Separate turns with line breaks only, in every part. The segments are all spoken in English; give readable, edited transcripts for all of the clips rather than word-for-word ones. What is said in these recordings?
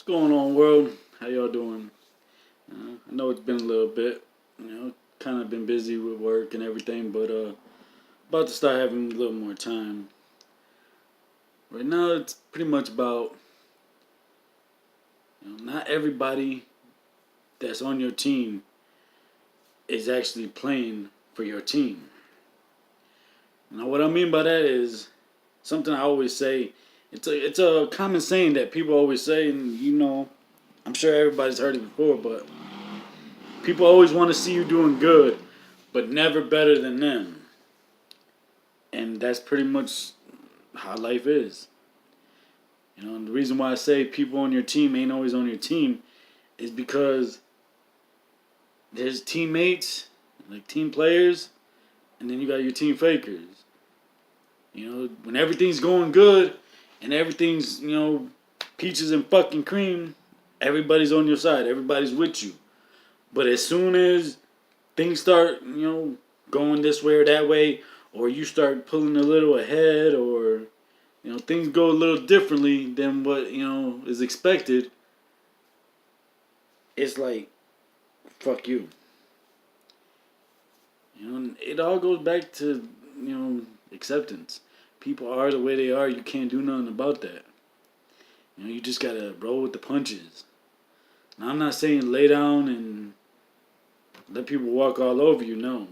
going on, world? How y'all doing? I know it's been a little bit, kind of been busy with work and everything, but about to start having a little more time. Right now, it's pretty much about not everybody that's on your team is actually playing for your team. Now, what I mean by that is something I always say. It's a common saying that people always say, and I'm sure everybody's heard it before, but people always want to see you doing good, but never better than them. And that's pretty much how life is. And the reason why I say people on your team ain't always on your team is because there's teammates, like team players, and then you got your team fakers. When everything's going good and everything's, peaches and fucking cream, everybody's on your side. Everybody's with you. But as soon as things start, going this way or that way, or you start pulling a little ahead, or things go a little differently than what is expected, it's like fuck you. And it all goes back to acceptance. People are the way they are. You can't do nothing about that. You just gotta roll with the punches. Now, I'm not saying lay down and let people walk all over you. No.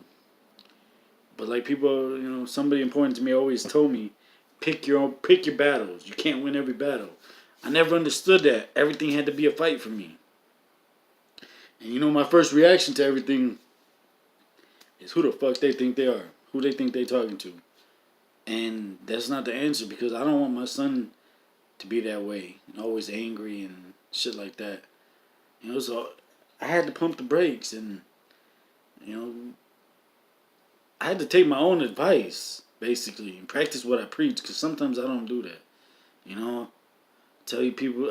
But like people, somebody important to me always told me, pick your battles. You can't win every battle. I never understood that. Everything had to be a fight for me. And my first reaction to everything is who the fuck they think they are, who they think they talking to, and that's not the answer because I don't want my son to be that way and always angry and shit like that. So I had to pump the brakes and I had to take my own advice, basically, and practice what I preach. Because sometimes I don't do that. I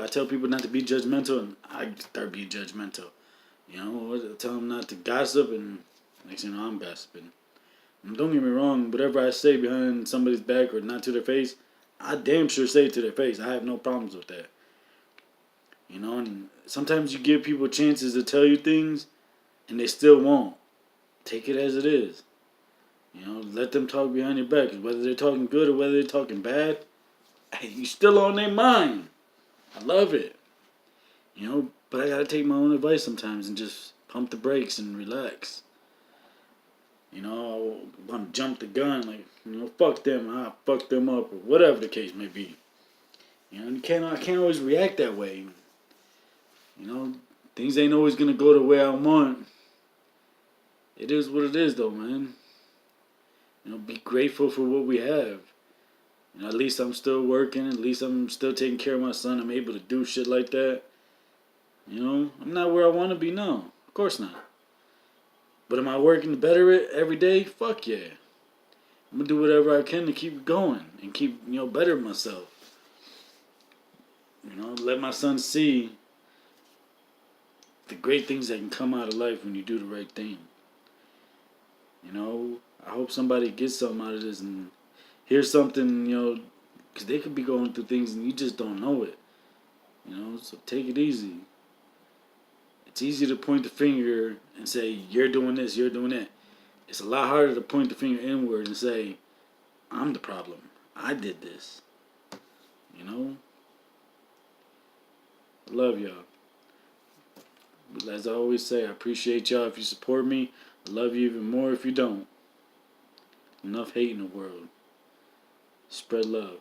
tell people not to be judgmental, and I start being judgmental. I tell them not to gossip, and next thing you know, I'm gossiping. And don't get me wrong, whatever I say behind somebody's back or not to their face, I damn sure say it to their face. I have no problems with that. And sometimes you give people chances to tell you things, and they still won't. Take it as it is. Let them talk behind your back. Whether they're talking good or whether they're talking bad, hey, you still on their mind. I love it. But I gotta take my own advice sometimes and just pump the brakes and relax. I want to jump the gun, like, fuck them, I fuck them up, or whatever the case may be. I can't always react that way. Things ain't always gonna go the way I want. It is what it is, though, man. Be grateful for what we have. At least I'm still working. At least I'm still taking care of my son. I'm able to do shit like that. I'm not where I want to be now. Of course not. But am I working to better it every day? Fuck yeah. I'm going to do whatever I can to keep going and keep, better myself. Let my son see the great things that can come out of life when you do the right thing. I hope somebody gets something out of this and hears something, because they could be going through things and you just don't know it. So take it easy. It's easy to point the finger and say, you're doing this, you're doing that. It's a lot harder to point the finger inward and say, I'm the problem. I did this. I love y'all. But as I always say, I appreciate y'all if you support me. I love you even more if you don't. Enough hate in the world. Spread love.